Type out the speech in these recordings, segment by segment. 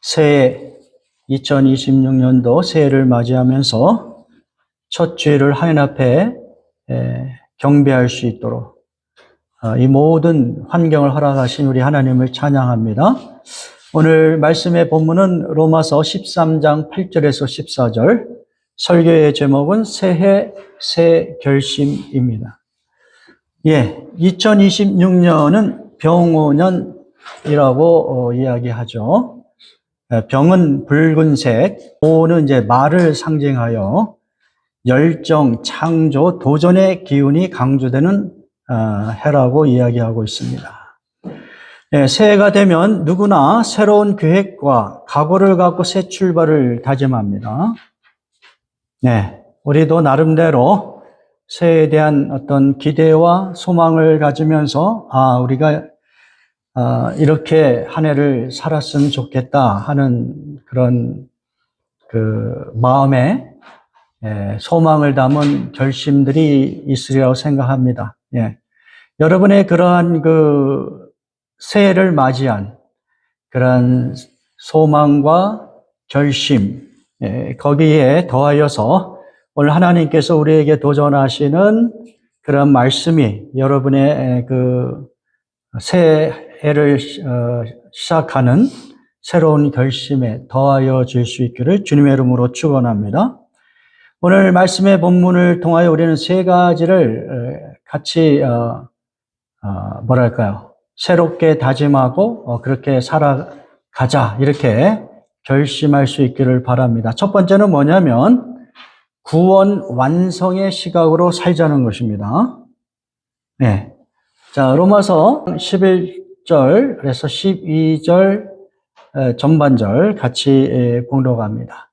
새해 2026년도 새해를 맞이하면서 첫 주일을 하나님 앞에 경배할 수 있도록 이 모든 환경을 허락하신 우리 하나님을 찬양합니다. 오늘 말씀의 본문은 로마서 13장 8절에서 14절, 설교의 제목은 새해 새 결심입니다. 2026년은 병오년이라고 이야기하죠. 병은 붉은색, 오는 이제 말을 상징하여 열정, 창조, 도전의 기운이 강조되는 해라고 이야기하고 있습니다. 새해가 되면 누구나 새로운 계획과 각오를 갖고 새 출발을 다짐합니다. 우리도 나름대로 새해에 대한 어떤 기대와 소망을 가지면서 우리가 이렇게 한 해를 살았으면 좋겠다 하는 그런 마음에 소망을 담은 결심들이 있으리라고 생각합니다. 여러분의 그러한 새해를 맞이한 그런 소망과 결심, 거기에 더하여서 오늘 하나님께서 우리에게 도전하시는 그런 말씀이 여러분의 새해를 시작하는 새로운 결심에 더하여 줄 수 있기를 주님의 이름으로 축원합니다. 오늘 말씀의 본문을 통하여 우리는 세 가지를 같이 새롭게 다짐하고 그렇게 살아가자 이렇게 결심할 수 있기를 바랍니다. 첫 번째는 뭐냐면 구원 완성의 시각으로 살자는 것입니다. 자, 로마서 11절에서 12절 전반절 같이 봉독합니다.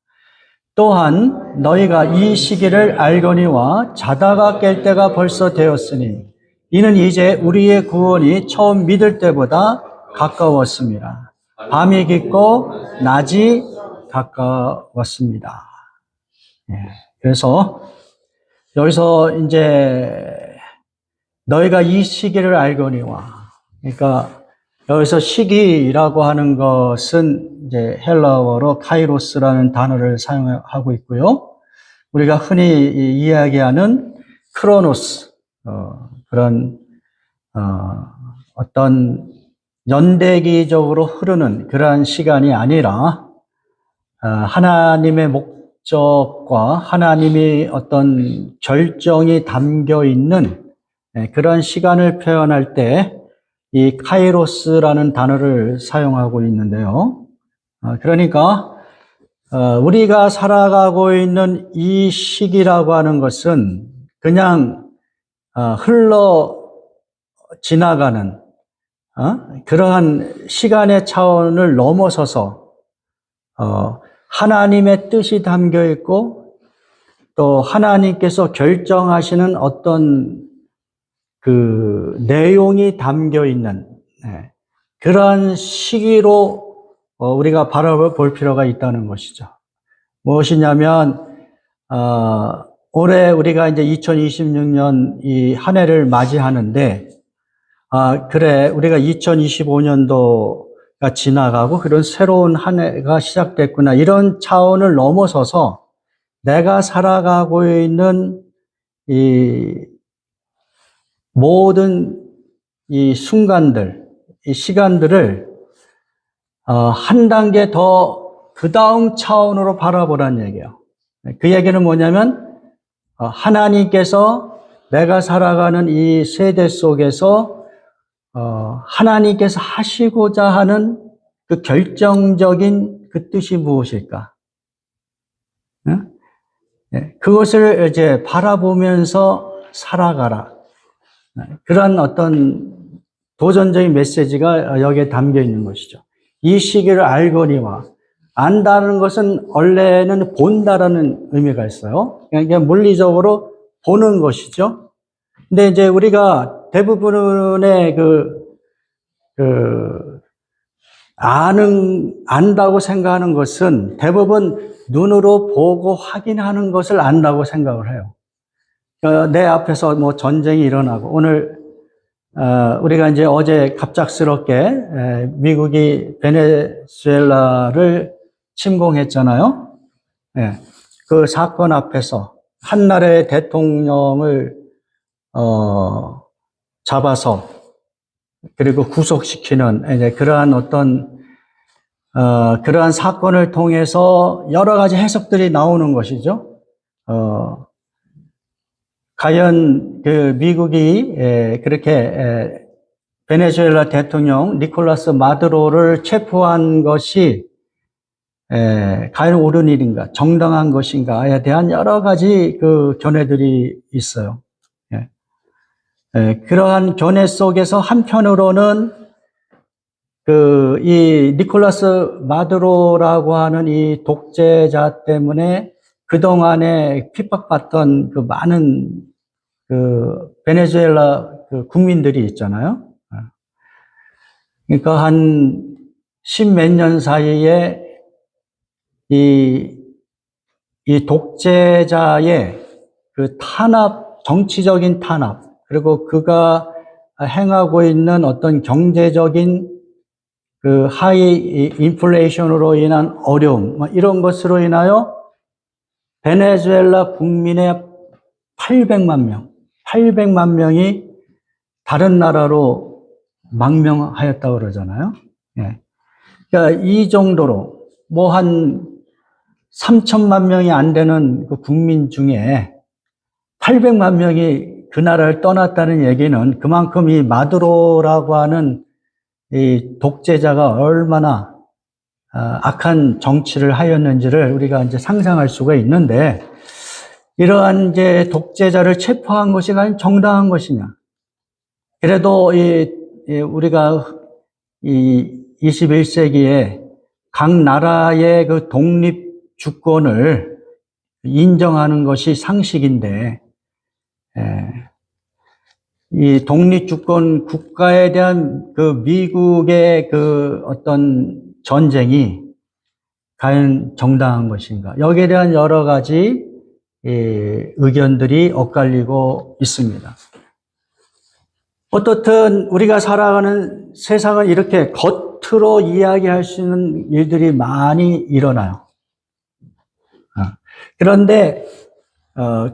또한 너희가 이 시기를 알거니와 자다가 깰 때가 벌써 되었으니 이는 이제 우리의 구원이 처음 믿을 때보다 가까웠습니다. 밤이 깊고 낮이 가까웠습니다. 그래서 여기서 이제 너희가 이 시기를 알거니와, 그러니까 여기서 시기라고 하는 것은 이제 헬라어로 카이로스라는 단어를 사용하고 있고요. 우리가 흔히 이야기하는 크로노스, 그런 어떤 연대기적으로 흐르는 그러한 시간이 아니라 하나님의 목적과 하나님이 어떤 결정이 담겨 있는 그런 시간을 표현할 때 이 카이로스라는 단어를 사용하고 있는데요. 그러니까 우리가 살아가고 있는 이 시기라고 하는 것은 그냥 흘러 지나가는 그러한 시간의 차원을 넘어서서 하나님의 뜻이 담겨 있고 또 하나님께서 결정하시는 어떤 내용이 담겨 있는 그러한 시기로 우리가 바라볼 필요가 있다는 것이죠. 무엇이냐면 올해 우리가 이제 2026년 이 한 해를 맞이하는데 그래 우리가 2025년도가 지나가고 그런 새로운 한 해가 시작됐구나 이런 차원을 넘어서서 내가 살아가고 있는 이 모든 이 순간들, 이 시간들을 한 단계 더 그 다음 차원으로 바라보라는 얘기예요. 그 얘기는 뭐냐면 하나님께서 내가 살아가는 이 세대 속에서 하나님께서 하시고자 하는 그 결정적인 그 뜻이 무엇일까? 그것을 이제 바라보면서 살아가라. 그런 어떤 도전적인 메시지가 여기에 담겨 있는 것이죠. 이 시기를 알거니와, 안다는 것은 원래는 본다라는 의미가 있어요. 그냥 물리적으로 보는 것이죠. 근데 이제 우리가 대부분의 안다고 생각하는 것은 대부분 눈으로 보고 확인하는 것을 안다고 생각을 해요. 내 앞에서 뭐 전쟁이 일어나고 오늘 우리가 이제 어제 갑작스럽게 미국이 베네수엘라를 침공했잖아요. 예, 그 사건 앞에서 한 나라의 대통령을 잡아서 그리고 구속시키는 이제 그러한 그러한 사건을 통해서 여러 가지 해석들이 나오는 것이죠. 과연 그 미국이 그렇게 베네수엘라 대통령 니콜라스 마두로를 체포한 것이 과연 옳은 일인가, 정당한 것인가에 대한 여러 가지 그 견해들이 있어요. 그러한 견해 속에서 한편으로는 이 니콜라스 마두로라고 하는 이 독재자 때문에 그동안에 핍박받던 그 많은 그 베네수엘라 그 국민들이 있잖아요. 그러니까 한 십몇 년 사이에 이 독재자의 그 정치적인 탄압, 그리고 그가 행하고 있는 어떤 경제적인 그 하이 인플레이션으로 인한 어려움, 이런 것으로 인하여 베네수엘라 국민의 800만 명이 다른 나라로 망명하였다고 그러잖아요. 예. 그러니까 이 정도로 한 3천만 명이 안 되는 그 국민 중에 800만 명이 그 나라를 떠났다는 얘기는 그만큼 이 마두로라고 하는 이 독재자가 얼마나 악한 정치를 하였는지를 우리가 이제 상상할 수가 있는데, 이러한 이제 독재자를 체포한 것이 과연 정당한 것이냐? 그래도 우리가 이 21세기에 각 나라의 그 독립 주권을 인정하는 것이 상식인데, 이 독립주권 국가에 대한 그 미국의 그 어떤 전쟁이 과연 정당한 것인가? 여기에 대한 여러 가지 의견들이 엇갈리고 있습니다. 어떻든 우리가 살아가는 세상은 이렇게 겉으로 이야기할 수 있는 일들이 많이 일어나요. 그런데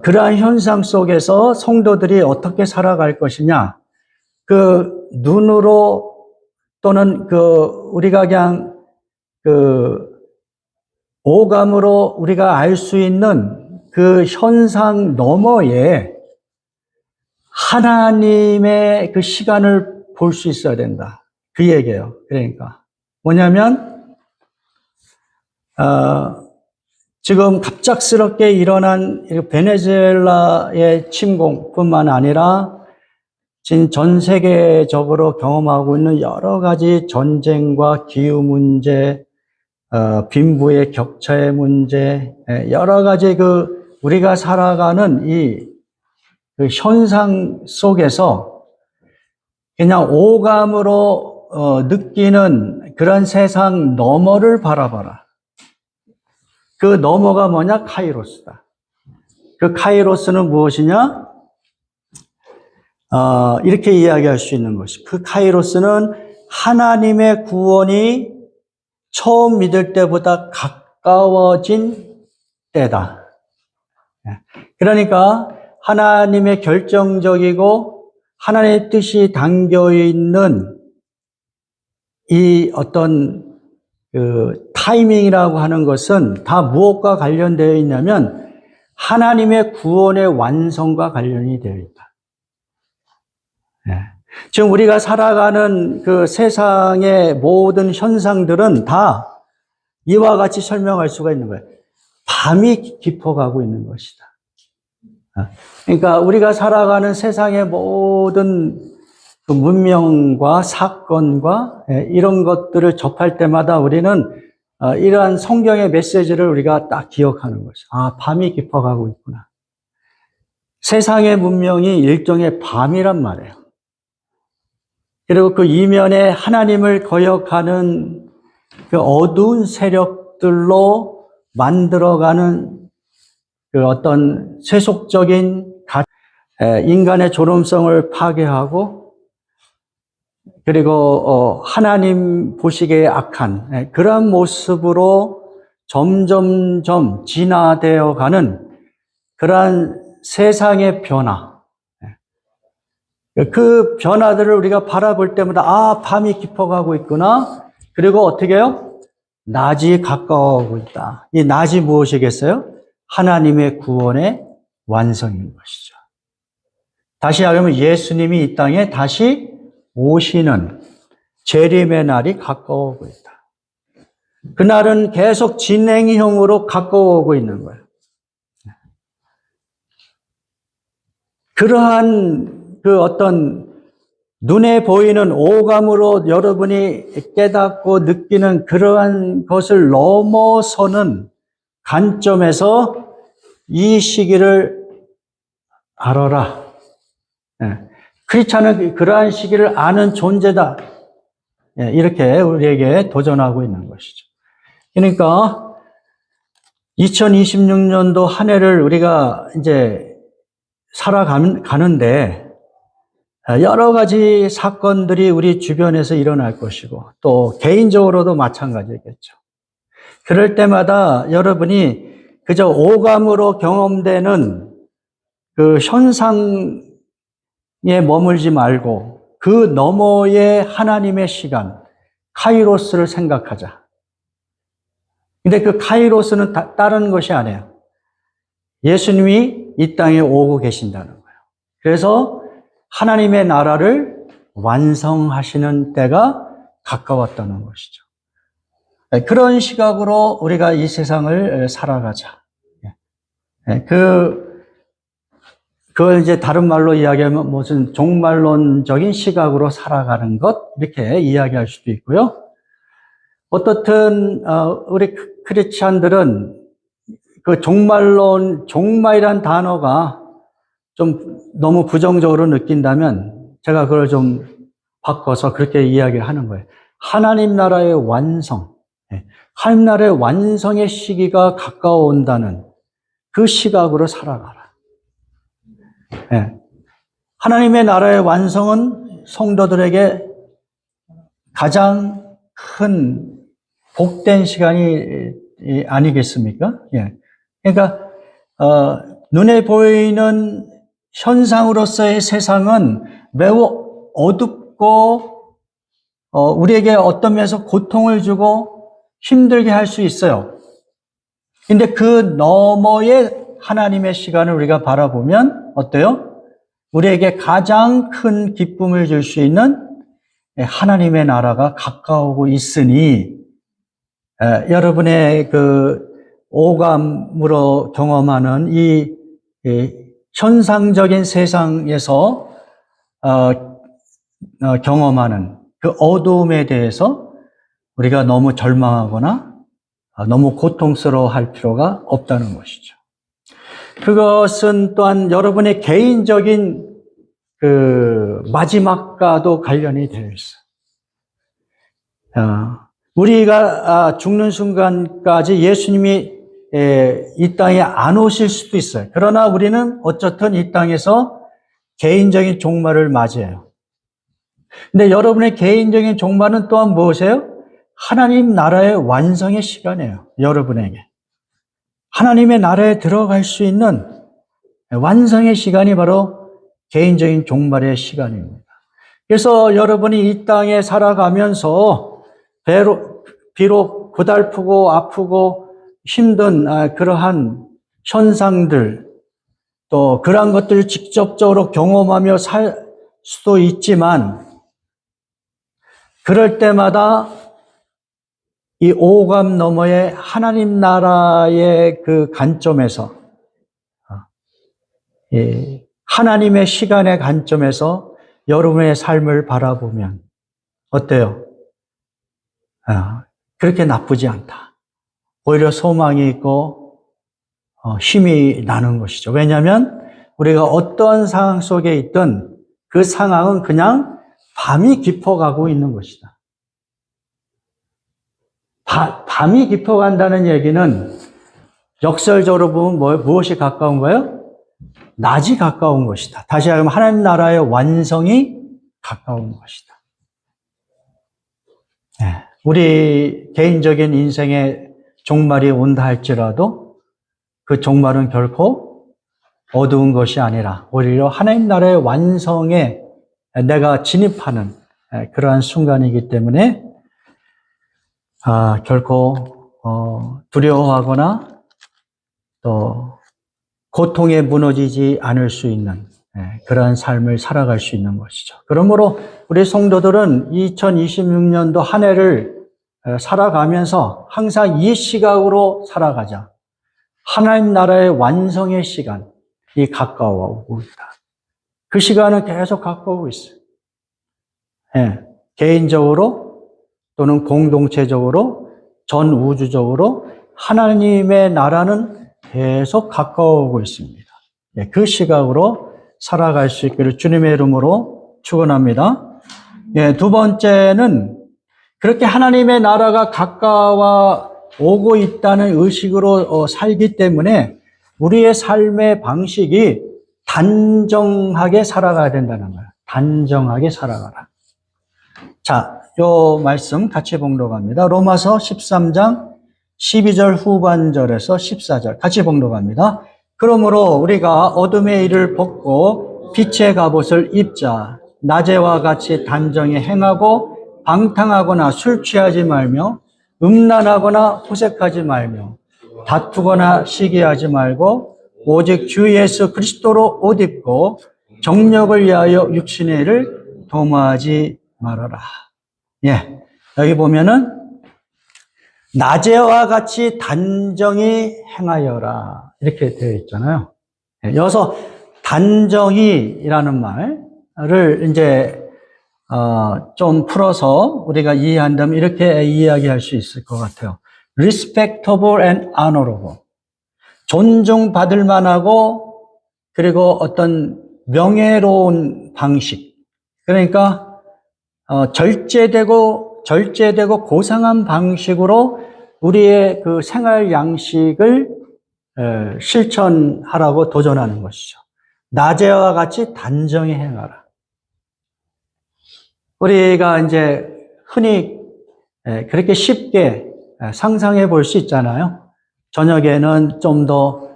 그러한 현상 속에서 성도들이 어떻게 살아갈 것이냐, 그 눈으로 또는 우리가 그냥 오감으로 우리가 알 수 있는 그 현상 너머에 하나님의 그 시간을 볼 수 있어야 된다, 그 얘기예요. 그러니까 뭐냐면 지금 갑작스럽게 일어난 베네수엘라의 침공뿐만 아니라 지금 전 세계적으로 경험하고 있는 여러 가지 전쟁과 기후 문제, 빈부의 격차의 문제, 여러 가지 우리가 살아가는 그 현상 속에서 그냥 오감으로 느끼는 그런 세상 너머를 바라봐라. 그 너머가 뭐냐? 카이로스다. 그 카이로스는 무엇이냐? 이렇게 이야기할 수 있는 것이, 그 카이로스는 하나님의 구원이 처음 믿을 때보다 가까워진 때다. 그러니까 하나님의 결정적이고 하나님의 뜻이 담겨 있는 이 어떤 타이밍이라고 하는 것은 다 무엇과 관련되어 있냐면 하나님의 구원의 완성과 관련이 되어 있다. 지금 우리가 살아가는 그 세상의 모든 현상들은 다 이와 같이 설명할 수가 있는 거예요. 밤이 깊어가고 있는 것이다. 그러니까 우리가 살아가는 세상의 모든 그 문명과 사건과 이런 것들을 접할 때마다 우리는 이러한 성경의 메시지를 우리가 딱 기억하는 것이죠. 밤이 깊어가고 있구나. 세상의 문명이 일종의 밤이란 말이에요. 그리고 그 이면에 하나님을 거역하는 그 어두운 세력들로 만들어가는 그 어떤 세속적인 인간의 존엄성을 파괴하고 그리고 하나님 보시기에 악한 그런 모습으로 점점점 진화되어 가는 그러한 세상의 변화, 그 변화들을 우리가 바라볼 때마다 밤이 깊어가고 있구나. 그리고 어떻게 해요? 낮이 가까워오고 있다. 이 낮이 무엇이겠어요? 하나님의 구원의 완성인 것이죠. 다시 하면 예수님이 이 땅에 다시 오시는 재림의 날이 가까워오고 있다. 그날은 계속 진행형으로 가까워오고 있는 거예요. 그러한 그 어떤 눈에 보이는 오감으로 여러분이 깨닫고 느끼는 그러한 것을 넘어서는 관점에서 이 시기를 알아라. 크리스찬은 그러한 시기를 아는 존재다. 이렇게 우리에게 도전하고 있는 것이죠. 그러니까 2026년도 한 해를 우리가 이제 살아가는데 여러 가지 사건들이 우리 주변에서 일어날 것이고 또 개인적으로도 마찬가지겠죠. 그럴 때마다 여러분이 그저 오감으로 경험되는 그 현상에 머물지 말고 그 너머의 하나님의 시간, 카이로스를 생각하자. 근데 그 카이로스는 다른 것이 아니에요. 예수님이 이 땅에 오고 계신다는 거예요. 그래서 하나님의 나라를 완성하시는 때가 가까웠다는 것이죠. 그런 시각으로 우리가 이 세상을 살아가자. 그걸 이제 다른 말로 이야기하면 무슨 종말론적인 시각으로 살아가는 것, 이렇게 이야기할 수도 있고요. 어떻든, 우리 크리스찬들은 그 종말이란 단어가 좀 너무 부정적으로 느낀다면 제가 그걸 좀 바꿔서 그렇게 이야기를 하는 거예요. 하나님 나라의 완성, 하나님 나라의 완성의 시기가 가까워온다는 그 시각으로 살아가라. 하나님의 나라의 완성은 성도들에게 가장 큰 복된 시간이 아니겠습니까? 그러니까 눈에 보이는 현상으로서의 세상은 매우 어둡고 우리에게 어떤 면에서 고통을 주고 힘들게 할 수 있어요. 근데 그 너머의 하나님의 시간을 우리가 바라보면 어때요? 우리에게 가장 큰 기쁨을 줄 수 있는 하나님의 나라가 가까우고 있으니 여러분의 그 오감으로 경험하는 이 현상적인 세상에서 경험하는 그 어두움에 대해서 우리가 너무 절망하거나 너무 고통스러워할 필요가 없다는 것이죠. 그것은 또한 여러분의 개인적인 그 마지막과도 관련이 되어 있어요. 우리가 죽는 순간까지 예수님이 이 땅에 안 오실 수도 있어요. 그러나 우리는 어쨌든 이 땅에서 개인적인 종말을 맞이해요. 근데 여러분의 개인적인 종말은 또한 무엇이에요? 하나님 나라의 완성의 시간이에요. 여러분에게. 하나님의 나라에 들어갈 수 있는 완성의 시간이 바로 개인적인 종말의 시간입니다. 그래서 여러분이 이 땅에 살아가면서 비록 고달프고 아프고 힘든 그러한 현상들, 또 그러한 것들을 직접적으로 경험하며 살 수도 있지만 그럴 때마다 이 오감 너머의 하나님 나라의 그 관점에서 하나님의 시간의 관점에서 여러분의 삶을 바라보면 어때요? 그렇게 나쁘지 않다. 오히려 소망이 있고 힘이 나는 것이죠. 왜냐하면 우리가 어떤 상황 속에 있든 그 상황은 그냥 밤이 깊어가고 있는 것이다. 밤이 깊어간다는 얘기는 역설적으로 보면 무엇이 가까운 거예요? 낮이 가까운 것이다. 다시 말하면 하나님 나라의 완성이 가까운 것이다. 우리 개인적인 인생의 종말이 온다 할지라도 그 종말은 결코 어두운 것이 아니라 오히려 하나님 나라의 완성에 내가 진입하는 그러한 순간이기 때문에 결코 두려워하거나 또 고통에 무너지지 않을 수 있는 그러한 삶을 살아갈 수 있는 것이죠. 그러므로 우리 성도들은 2026년도 한 해를 살아가면서 항상 이 시각으로 살아가자. 하나님 나라의 완성의 시간이 가까워오고 있다. 그 시간은 계속 가까워오고 있어요. 개인적으로 또는 공동체적으로 전 우주적으로 하나님의 나라는 계속 가까워오고 있습니다. 그 시각으로 살아갈 수 있기를 주님의 이름으로 축원합니다. 두 번째는 그렇게 하나님의 나라가 가까워 오고 있다는 의식으로 살기 때문에 우리의 삶의 방식이 단정하게 살아가야 된다는 거예요. 단정하게 살아가라. 자, 요 말씀 같이 봉독합니다. 로마서 13장 12절 후반절에서 14절 같이 봉독합니다. 그러므로 우리가 어둠의 일을 벗고 빛의 갑옷을 입자. 낮에와 같이 단정히 행하고 방탕하거나 술 취하지 말며 음란하거나 호색하지 말며 다투거나 시기하지 말고 오직 주 예수 그리스도로 옷 입고 정력을 위하여 육신의 일을 도모하지 말아라. 여기 보면은 낮에와 같이 단정히 행하여라 이렇게 되어 있잖아요. 여기서 단정히라는 말을 이제 좀 풀어서 우리가 이해한다면 이렇게 이야기할 수 있을 것 같아요. respectable and honorable. 존중받을 만하고 그리고 어떤 명예로운 방식. 그러니까 절제되고 고상한 방식으로 우리의 그 생활 양식을 실천하라고 도전하는 것이죠. 낮에와 같이 단정히 행하라. 우리가 이제 흔히 그렇게 쉽게 상상해 볼 수 있잖아요. 저녁에는 좀 더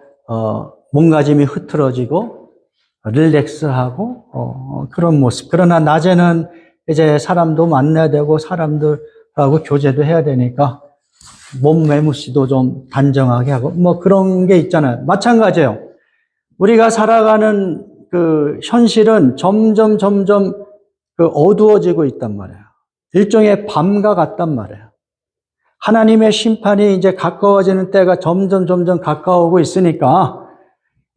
몸가짐이 흐트러지고 릴렉스하고 그런 모습. 그러나 낮에는 이제 사람도 만나야 되고 사람들하고 교제도 해야 되니까 몸 매무씨도 좀 단정하게 하고 뭐 그런 게 있잖아요. 마찬가지예요. 우리가 살아가는 그 현실은 점점 그 어두워지고 있단 말이에요. 일종의 밤과 같단 말이에요. 하나님의 심판이 이제 가까워지는 때가 점점 가까워오고 있으니까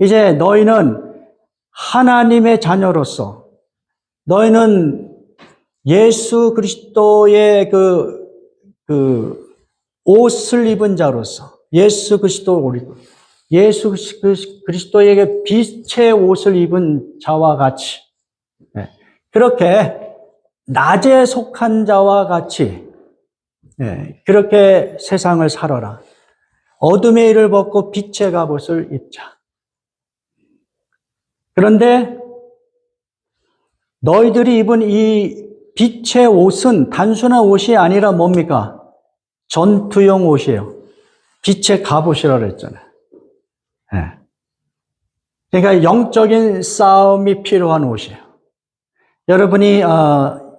이제 너희는 하나님의 자녀로서 너희는 예수 그리스도의 그 옷을 입은 자로서 예수 그리스도에게 빛의 옷을 입은 자와 같이 그렇게 낮에 속한 자와 같이 그렇게 세상을 살아라. 어둠의 일을 벗고 빛의 갑옷을 입자. 그런데 너희들이 입은 이 빛의 옷은 단순한 옷이 아니라 뭡니까? 전투용 옷이에요. 빛의 갑옷이라고 그랬잖아요. 그러니까 영적인 싸움이 필요한 옷이에요. 여러분이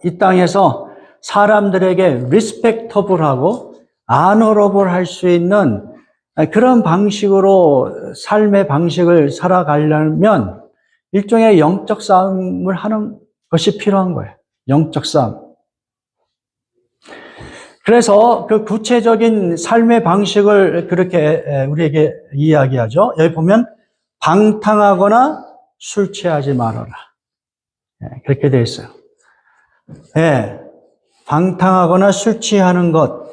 이 땅에서 사람들에게 리스펙터블하고 아너러블 할 수 있는 그런 방식으로 삶의 방식을 살아가려면 일종의 영적 싸움을 하는 것이 필요한 거예요. 영적 싸움. 그래서 그 구체적인 삶의 방식을 그렇게 우리에게 이야기하죠. 여기 보면 방탕하거나 술 취하지 말아라. 그렇게 되어 있어요. 방탕하거나 술 취하는 것.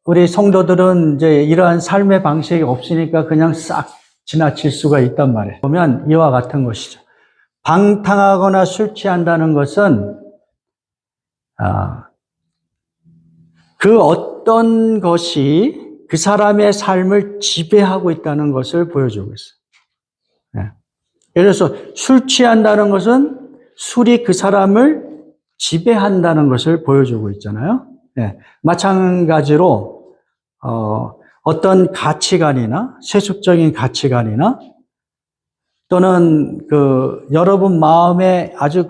우리 성도들은 이제 이러한 삶의 방식이 없으니까 그냥 싹 지나칠 수가 있단 말이에요. 보면 이와 같은 것이죠. 방탕하거나 술 취한다는 것은 그 어떤 것이 그 사람의 삶을 지배하고 있다는 것을 보여주고 있어요. 예를 들어서 술 취한다는 것은 술이 그 사람을 지배한다는 것을 보여주고 있잖아요. 예, 마찬가지로 어떤 가치관이나 세속적인 가치관이나 또는 여러분 마음에 아주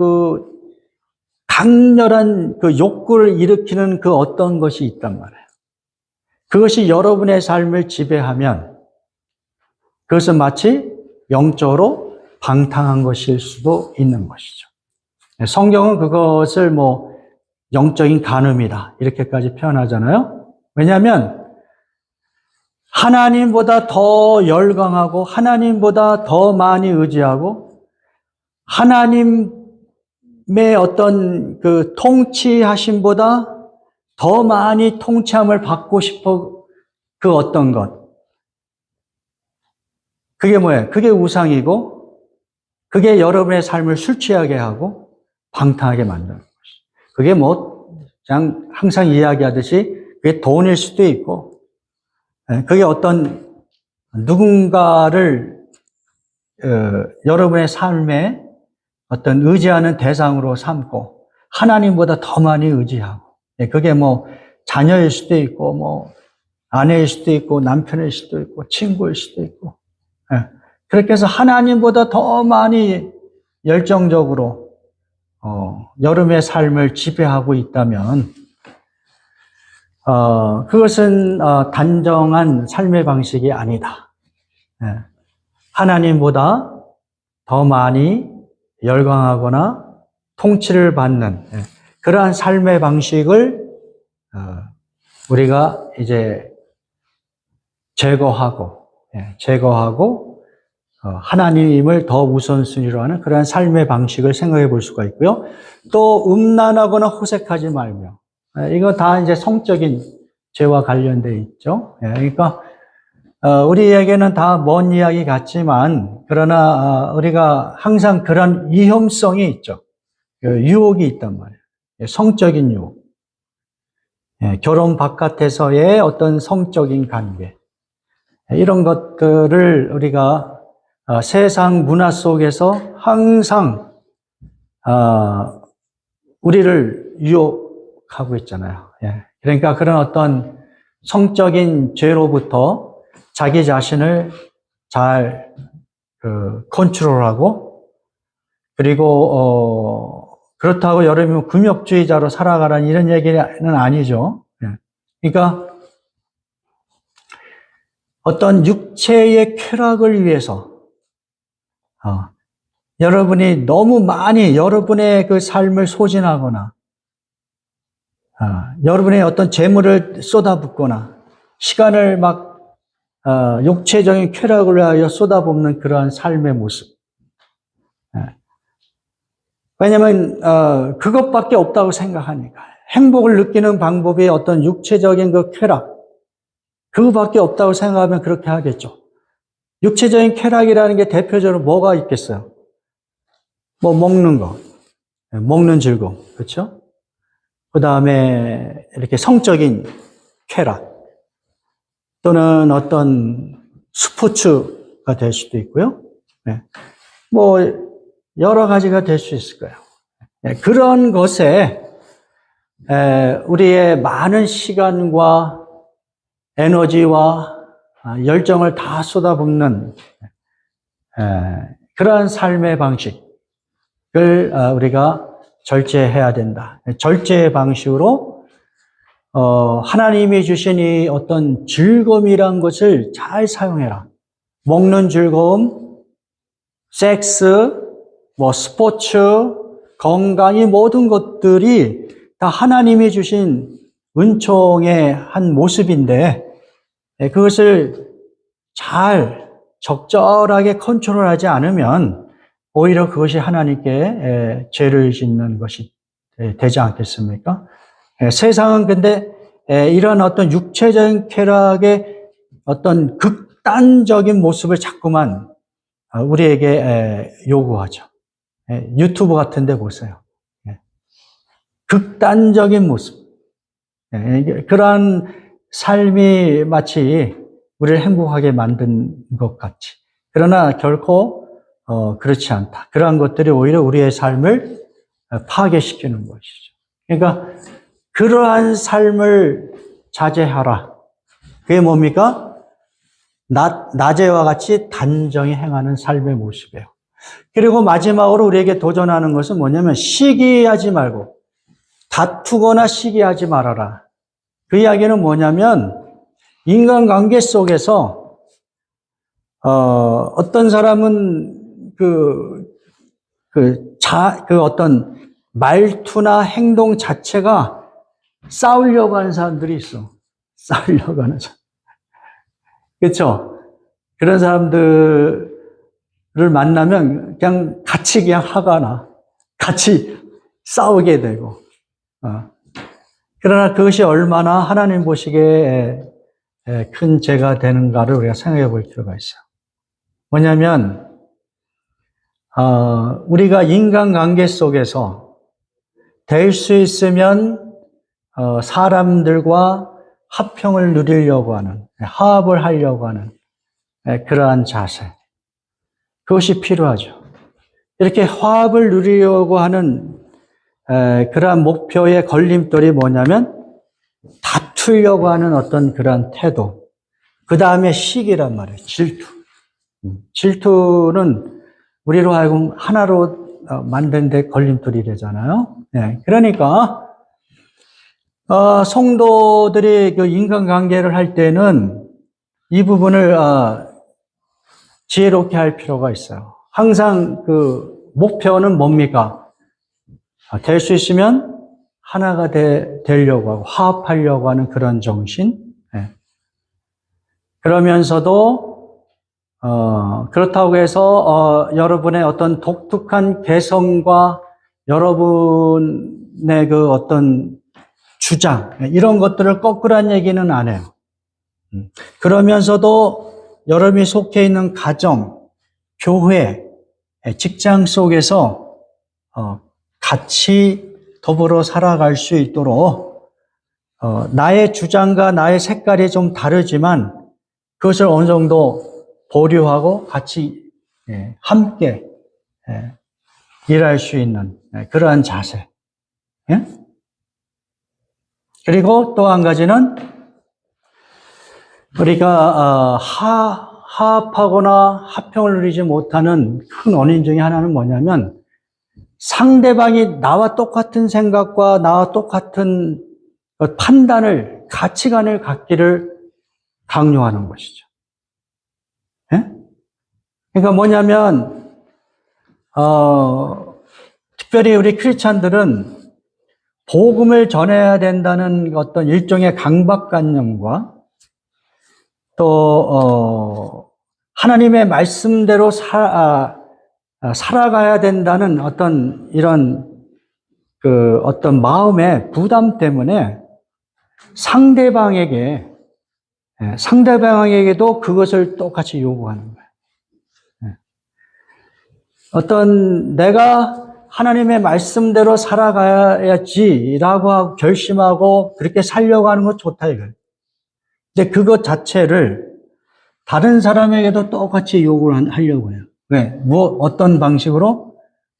강렬한 욕구를 일으키는 어떤 것이 있단 말이에요. 그것이 여러분의 삶을 지배하면 그것은 마치 영적으로 방탕한 것일 수도 있는 것이죠. 성경은 그것을 영적인 간음이다 이렇게까지 표현하잖아요. 왜냐하면 하나님보다 더 열광하고 하나님보다 더 많이 의지하고 하나님의 어떤 통치하심보다 더 많이 통치함을 받고 싶어 어떤 것. 그게 뭐예요? 그게 우상이고 그게 여러분의 삶을 술 취하게 하고 방탕하게 만드는 것이. 그게 그냥 항상 이야기하듯이 그게 돈일 수도 있고 그게 어떤 누군가를 여러분의 삶에 어떤 의지하는 대상으로 삼고 하나님보다 더 많이 의지하고 그게 자녀일 수도 있고 아내일 수도 있고 남편일 수도 있고 친구일 수도 있고 그렇게 해서 하나님보다 더 많이 열정적으로 여러분의 삶을 지배하고 있다면 그것은 단정한 삶의 방식이 아니다. 하나님보다 더 많이 열광하거나 통치를 받는 그러한 삶의 방식을 우리가 이제 제거하고 하나님을 더 우선순위로 하는 그러한 삶의 방식을 생각해 볼 수가 있고요. 또 음란하거나 호색하지 말며 이거 다 이제 성적인 죄와 관련되어 있죠. 그러니까 우리에게는 다 먼 이야기 같지만 그러나 우리가 항상 그런 위험성이 있죠. 유혹이 있단 말이에요. 성적인 유혹. 결혼 바깥에서의 어떤 성적인 관계. 이런 것들을 우리가 세상 문화 속에서 항상 우리를 유혹하고 있잖아요. 그러니까 그런 어떤 성적인 죄로부터 자기 자신을 잘 컨트롤하고 그리고 그렇다고 여러분이 금욕주의자로 살아가라는 이런 얘기는 아니죠. 그러니까 어떤 육체의 쾌락을 위해서 여러분이 너무 많이 여러분의 그 삶을 소진하거나 여러분의 어떤 재물을 쏟아붓거나 시간을 육체적인 쾌락을 위하여 쏟아붓는 그러한 삶의 모습. 왜냐하면 그것밖에 없다고 생각하니까 행복을 느끼는 방법이 어떤 육체적인 그 쾌락 그거밖에 없다고 생각하면 그렇게 하겠죠. 육체적인 쾌락이라는 게 대표적으로 뭐가 있겠어요? 먹는 거, 먹는 즐거움, 그렇죠? 그 다음에 이렇게 성적인 쾌락 또는 어떤 스포츠가 될 수도 있고요. 여러 가지가 될 수 있을 거예요. 그런 것에 우리의 많은 시간과 에너지와 열정을 다 쏟아붓는 그러한 삶의 방식을 우리가 절제해야 된다. 절제의 방식으로 하나님이 주신 이 어떤 즐거움이란 것을 잘 사용해라. 먹는 즐거움, 섹스, 스포츠, 건강, 이 모든 것들이 다 하나님이 주신 은총의 한 모습인데 그것을 잘 적절하게 컨트롤하지 않으면 오히려 그것이 하나님께 죄를 짓는 것이 되지 않겠습니까? 세상은 근데 이런 어떤 육체적인 쾌락의 어떤 극단적인 모습을 자꾸만 우리에게 요구하죠. 유튜브 같은 데 보세요. 극단적인 모습. 그러한 삶이 마치 우리를 행복하게 만든 것 같이. 그러나 결코 그렇지 않다. 그러한 것들이 오히려 우리의 삶을 파괴시키는 것이죠. 그러니까 그러한 삶을 자제하라. 그게 뭡니까? 낮에와 같이 단정히 행하는 삶의 모습이에요. 그리고 마지막으로 우리에게 도전하는 것은 뭐냐면 시기하지 말고 다투거나 시기하지 말아라. 그 이야기는 뭐냐면 인간관계 속에서 어떤 사람은 어떤 말투나 행동 자체가 싸우려고 하는 사람들이 있어. 싸우려고 하는 사람. 그렇죠? 그런 사람들을 만나면 그냥 같이 그냥 화가 나. 같이 싸우게 되고. 그러나 그것이 얼마나 하나님 보시기에 큰 죄가 되는가를 우리가 생각해 볼 필요가 있어요. 뭐냐면, 우리가 인간관계 속에서 될 수 있으면 사람들과 화평을 누리려고 하는, 화합을 하려고 하는 그러한 자세. 그것이 필요하죠. 이렇게 화합을 누리려고 하는 그러한 목표의 걸림돌이 뭐냐면 다투려고 하는 어떤 그러한 태도. 그 다음에 시기란 말이에요. 질투. 질투는 우리로 하여금 하나로 만든 데 걸림돌이 되잖아요. 네, 그러니까 성도들이 그 인간관계를 할 때는 이 부분을 지혜롭게 할 필요가 있어요. 항상 그 목표는 뭡니까? 될 수 있으면 하나가 되려고 하고 화합하려고 하는 그런 정신. 네. 그러면서도 그렇다고 해서 여러분의 어떤 독특한 개성과 여러분의 그 어떤 주장 이런 것들을 거꾸란 얘기는 안 해요. 그러면서도 여러분이 속해 있는 가정, 교회, 직장 속에서 같이 더불어 살아갈 수 있도록 나의 주장과 나의 색깔이 좀 다르지만 그것을 어느 정도 보류하고 같이 함께 일할 수 있는 그러한 자세. 그리고 또 한 가지는 우리가 화합하거나 화평을 누리지 못하는 큰 원인 중에 하나는 뭐냐면 상대방이 나와 똑같은 생각과 나와 똑같은 판단을, 가치관을 갖기를 강요하는 것이죠. 그러니까 뭐냐면 특별히 우리 크리스찬들은 복음을 전해야 된다는 어떤 일종의 강박관념과 또 하나님의 말씀대로 살아가야 된다는 어떤 이런 그 어떤 마음의 부담 때문에 상대방에게도 그것을 똑같이 요구하는 거예요. 어떤 내가 하나님의 말씀대로 살아가야지라고 결심하고 그렇게 살려고 하는 것 좋다 이거예요. 근데 그것 자체를 다른 사람에게도 똑같이 요구를 하려고 해요. 왜? 어떤 방식으로?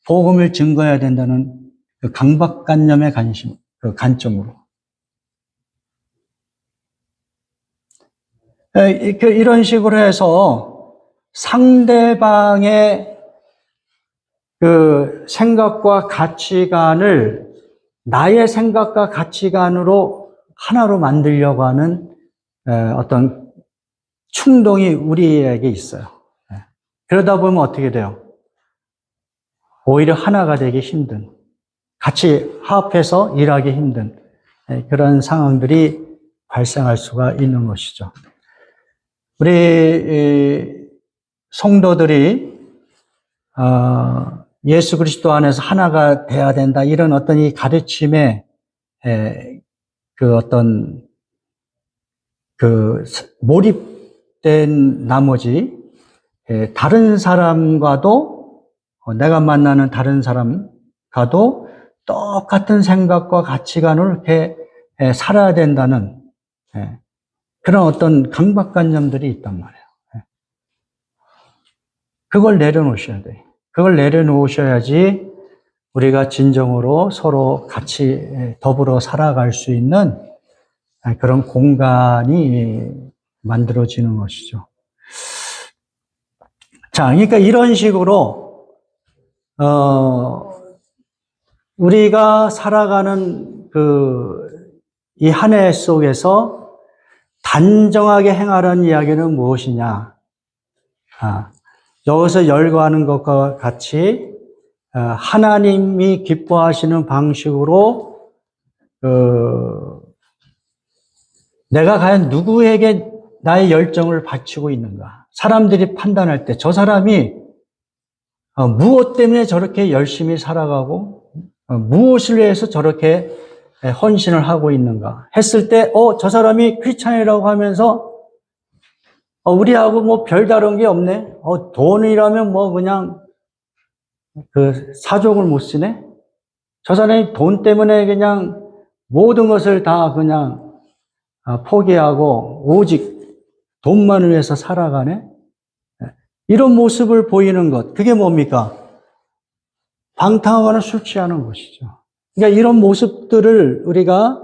복음을 증거해야 된다는 그 강박관념의 그 관점으로. 이런 식으로 해서 상대방의 그 생각과 가치관을 나의 생각과 가치관으로 하나로 만들려고 하는 어떤 충동이 우리에게 있어요. 그러다 보면 어떻게 돼요? 오히려 하나가 되기 힘든, 같이 화합해서 일하기 힘든 그런 상황들이 발생할 수가 있는 것이죠. 우리 성도들이 예수 그리스도 안에서 하나가 돼야 된다 이런 어떤 이 가르침에 그 어떤 그 몰입된 나머지 다른 사람과도 내가 만나는 다른 사람과도 똑같은 생각과 가치관을 이렇게 살아야 된다는 그런 어떤 강박관념들이 있단 말이에요. 그걸 내려놓으셔야 돼요. 그걸 내려놓으셔야지 우리가 진정으로 서로 같이 더불어 살아갈 수 있는 그런 공간이 만들어지는 것이죠. 자, 그러니까 이런 식으로, 우리가 살아가는 이 한 해 속에서 단정하게 행하라는 이야기는 무엇이냐? 여기서 열거하는 것과 같이, 하나님이 기뻐하시는 방식으로, 내가 과연 누구에게 나의 열정을 바치고 있는가? 사람들이 판단할 때 저 사람이 무엇 때문에 저렇게 열심히 살아가고 무엇을 위해서 저렇게 헌신을 하고 있는가 했을 때 저 사람이 크리스찬이라고 하면서 우리하고 뭐 별다른 게 없네. 돈이라면 뭐 그냥 사족을 못 쓰네. 저 사람이 돈 때문에 그냥 모든 것을 다 그냥 포기하고 오직 돈만을 위해서 살아가네. 이런 모습을 보이는 것, 그게 뭡니까? 방탕하거나 술 취하는 것이죠. 그러니까 이런 모습들을 우리가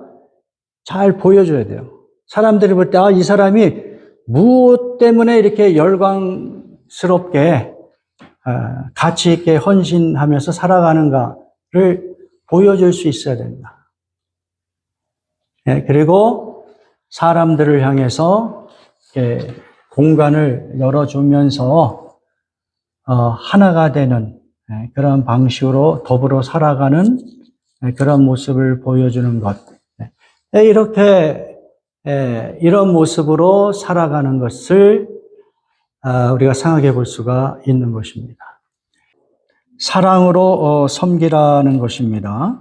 잘 보여줘야 돼요. 사람들이 볼 때, 이 사람이 무엇 때문에 이렇게 열광스럽게 가치 있게 헌신하면서 살아가는가를 보여줄 수 있어야 된다. 그리고 사람들을 향해서 공간을 열어주면서 하나가 되는 그런 방식으로 더불어 살아가는 그런 모습을 보여주는 것. 이렇게 이런 모습으로 살아가는 것을 우리가 생각해 볼 수가 있는 것입니다. 사랑으로 섬기라는 것입니다.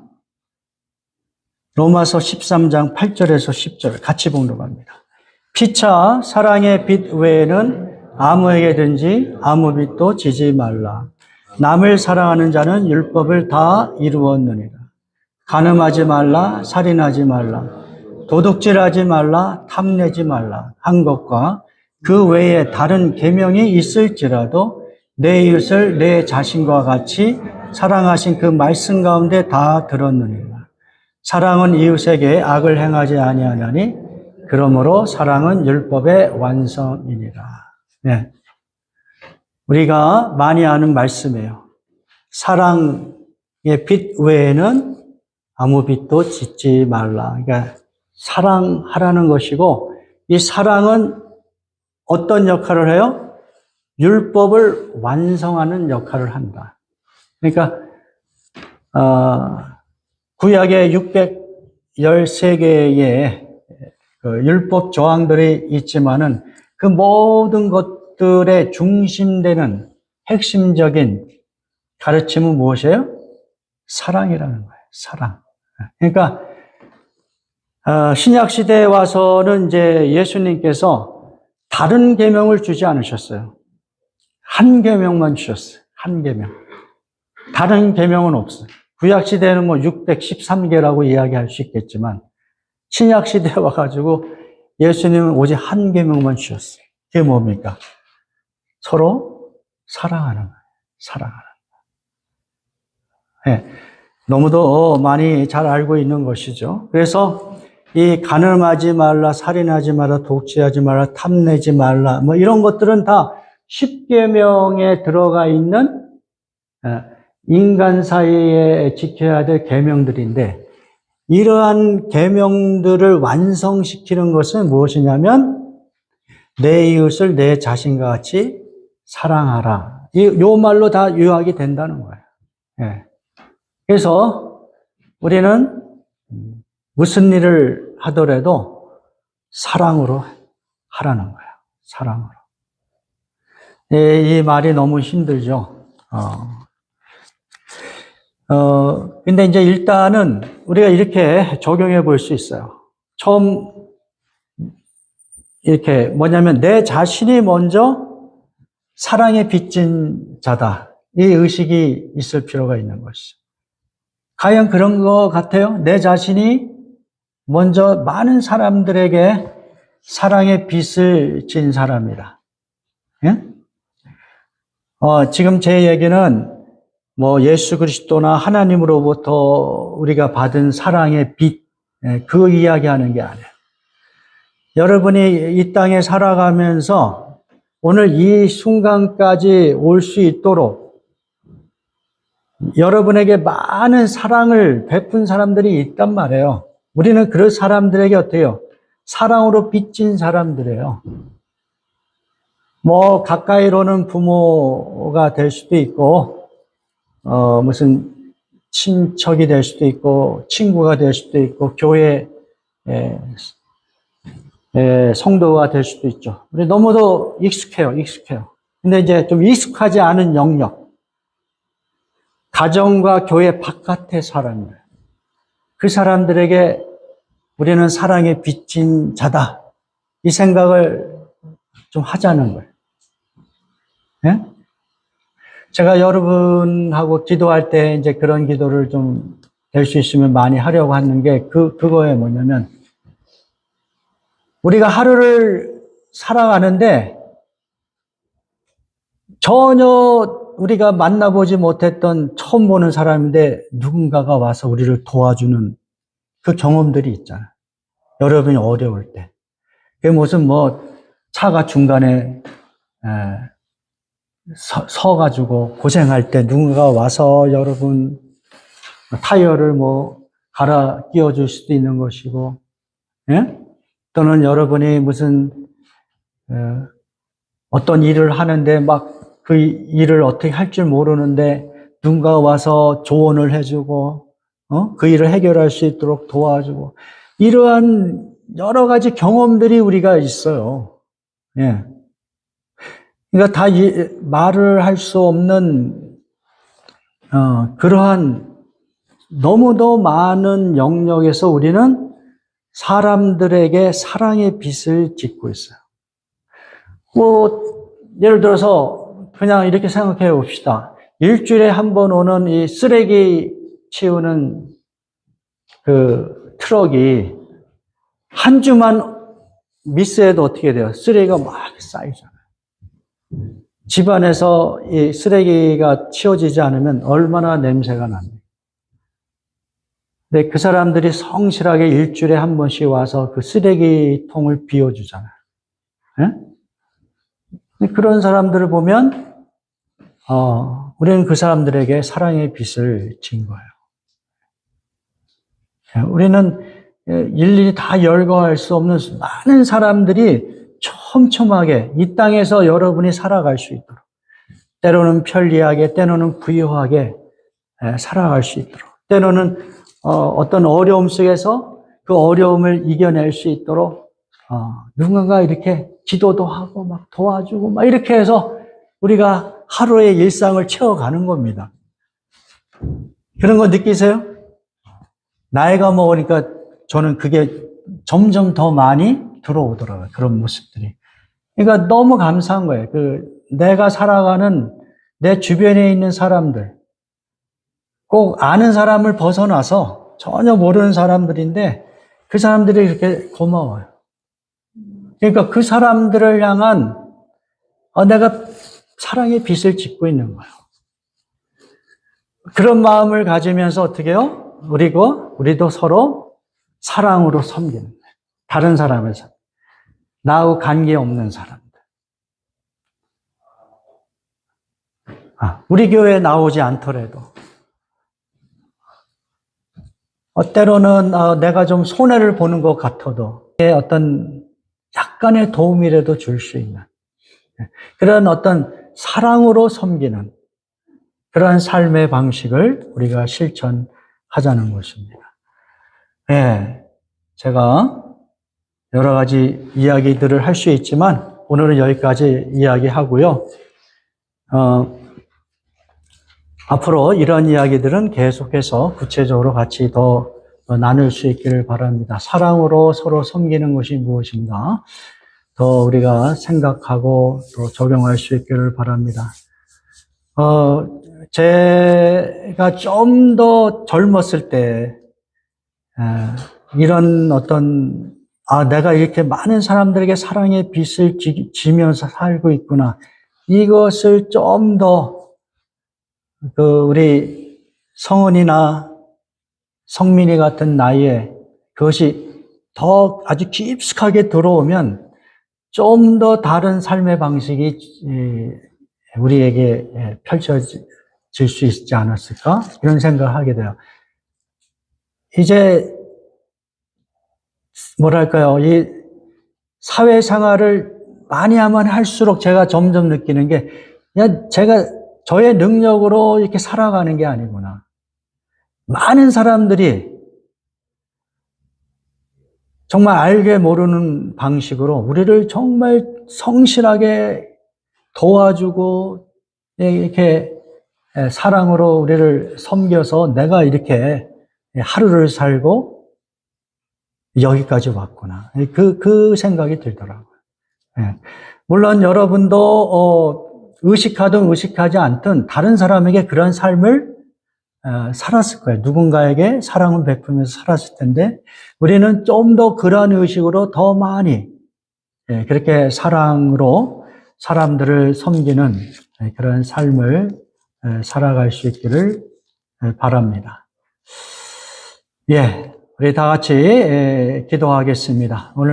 로마서 13장 8절에서 10절 같이 봉독합니다. 피차 사랑의 빛 외에는 아무에게든지 아무 빛도 지지 말라. 남을 사랑하는 자는 율법을 다 이루었느니라. 간음하지 말라, 살인하지 말라, 도둑질하지 말라, 탐내지 말라 한 것과 그 외에 다른 계명이 있을지라도 내 이웃을 내 자신과 같이 사랑하신 그 말씀 가운데 다 들었느니라. 사랑은 이웃에게 악을 행하지 아니하나니 그러므로 사랑은 율법의 완성이니라. 네. 우리가 많이 아는 말씀이에요. 사랑의 빛 외에는 아무 빛도 짓지 말라. 그러니까 사랑하라는 것이고, 이 사랑은 어떤 역할을 해요? 율법을 완성하는 역할을 한다. 그러니까 구약의 613개의 율법 조항들이 있지만은 그 모든 것들의 중심되는 핵심적인 가르침은 무엇이에요? 사랑이라는 거예요. 사랑. 그러니까 신약 시대에 와서는 이제 예수님께서 다른 계명을 주지 않으셨어요. 한 계명만 주셨어요. 한 계명. 다른 계명은 없어요. 구약 시대에는 뭐 613개라고 이야기할 수 있겠지만 신약 시대에 와가지고 예수님은 오직 한 계명만 주셨어요. 그게 뭡니까? 서로 사랑하는 거예요. 사랑하는 거예요. 네. 너무도 많이 잘 알고 있는 것이죠. 그래서 이 간음하지 말라, 살인하지 말라, 독재하지 말라, 탐내지 말라, 뭐 이런 것들은 다 10계명에 들어가 있는 인간 사이에 지켜야 될 계명들인데, 이러한 계명들을 완성시키는 것은 무엇이냐면 내 이웃을 내 자신과 같이 사랑하라. 요 말로 다 요약이 된다는 거예요. 예. 그래서 우리는 무슨 일을 하더라도 사랑으로 하라는 거예요. 사랑으로. 이 말이 너무 힘들죠. 근데 이제 일단은 우리가 이렇게 적용해 볼 수 있어요. 처음, 이렇게 뭐냐면 내 자신이 먼저 사랑에 빚진 자다. 이 의식이 있을 필요가 있는 것이죠. 과연 그런 것 같아요? 내 자신이 먼저 많은 사람들에게 사랑의 빚을 진 사람이다. 예? 지금 제 얘기는 뭐 예수 그리스도나 하나님으로부터 우리가 받은 사랑의 빛, 그 이야기하는 게 아니에요. 여러분이 이 땅에 살아가면서 오늘 이 순간까지 올 수 있도록 여러분에게 많은 사랑을 베푼 사람들이 있단 말이에요. 우리는 그런 사람들에게 어때요? 사랑으로 빚진 사람들이에요. 뭐 가까이로는 부모가 될 수도 있고, 무슨 친척이 될 수도 있고, 친구가 될 수도 있고, 교회 성도가 될 수도 있죠. 우리 너무도 익숙해요. 근데 이제 좀 익숙하지 않은 영역, 가정과 교회 바깥의 사람들, 그 사람들에게 우리는 사랑에 빚진 자다. 이 생각을 좀 하자는 거예요. 예? 제가 여러분하고 기도할 때 이제 그런 기도를 좀 될 수 있으면 많이 하려고 하는 게 그거에 뭐냐면, 우리가 하루를 살아가는데 전혀 우리가 만나보지 못했던 처음 보는 사람인데 누군가가 와서 우리를 도와주는 그 경험들이 있잖아요. 여러분이 어려울 때. 그게 무슨 뭐 차가 중간에 서가지고 고생할 때 누군가가 와서 여러분 타이어를 뭐 갈아 끼워줄 수도 있는 것이고, 예? 또는 여러분이 무슨 어떤 일을 하는데 막 그 일을 어떻게 할 줄 모르는데 누군가 와서 조언을 해주고, 그 일을 해결할 수 있도록 도와주고, 이러한 여러 가지 경험들이 우리가 있어요. 예. 그러니까 다 말을 할 수 없는 그러한 너무도 많은 영역에서 우리는 사람들에게 사랑의 빚을 짓고 있어요. 뭐 예를 들어서 그냥 이렇게 생각해 봅시다. 일주일에 한 번 오는 이 쓰레기 치우는 그 트럭이 한 주만 미스해도 어떻게 돼요? 쓰레기가 막 쌓이잖아요. 집안에서 이 쓰레기가 치워지지 않으면 얼마나 냄새가 납니까? 근데 그 사람들이 성실하게 일주일에 한 번씩 와서 그 쓰레기통을 비워주잖아요. 네? 그런 사람들을 보면, 우리는 그 사람들에게 사랑의 빚을 진 거예요. 우리는 일일이 다 열거할 수 없는 많은 사람들이 촘촘하게 이 땅에서 여러분이 살아갈 수 있도록, 때로는 편리하게, 때로는 부유하게 살아갈 수 있도록, 때로는 어떤 어려움 속에서 그 어려움을 이겨낼 수 있도록 누군가 이렇게 기도도 하고 막 도와주고 막 이렇게 해서 우리가 하루의 일상을 채워가는 겁니다. 그런 거 느끼세요? 나이가 먹으니까 저는 그게 점점 더 많이 들어오더라고요. 그런 모습들이. 그러니까 너무 감사한 거예요. 내가 살아가는 내 주변에 있는 사람들, 꼭 아는 사람을 벗어나서 전혀 모르는 사람들인데 그 사람들이 이렇게 고마워요. 그러니까 그 사람들을 향한 내가 사랑의 빚을 짓고 있는 거예요. 그런 마음을 가지면서 어떻게 해요? 우리도 서로 사랑으로 섬기는 거예요. 다른 사람에서. 나하고 관계없는 사람들. 우리 교회에 나오지 않더라도 때로는 내가 좀 손해를 보는 것 같아도 어떤 약간의 도움이라도 줄 수 있는 그런 어떤 사랑으로 섬기는 그런 삶의 방식을 우리가 실천하자는 것입니다. 네, 제가 여러 가지 이야기들을 할 수 있지만 오늘은 여기까지 이야기하고요. 앞으로 이런 이야기들은 계속해서 구체적으로 같이 더 나눌 수 있기를 바랍니다. 사랑으로 서로 섬기는 것이 무엇인가 더 우리가 생각하고 또 적용할 수 있기를 바랍니다. 제가 좀 더 젊었을 때 이런 어떤 내가 이렇게 많은 사람들에게 사랑의 빚을 지면서 살고 있구나. 이것을 좀 더 우리 성은이나 성민이 같은 나이에 그것이 더 아주 깊숙하게 들어오면 좀 더 다른 삶의 방식이 우리에게 펼쳐질 수 있지 않았을까? 이런 생각을 하게 돼요. 이제 뭐랄까요? 이 사회생활을 많이 하면 할수록 제가 점점 느끼는 게 그냥 저의 능력으로 이렇게 살아가는 게 아니구나. 많은 사람들이 정말 알게 모르는 방식으로 우리를 정말 성실하게 도와주고 이렇게 사랑으로 우리를 섬겨서 내가 이렇게 하루를 살고 여기까지 왔구나. 그 생각이 들더라고요. 물론 여러분도 의식하든 의식하지 않든 다른 사람에게 그런 삶을 살았을 거예요. 누군가에게 사랑을 베풀면서 살았을 텐데 우리는 좀 더 그러한 의식으로 더 많이 그렇게 사랑으로 사람들을 섬기는 그런 삶을 살아갈 수 있기를 바랍니다. 예, 우리 다 같이 기도하겠습니다. 오늘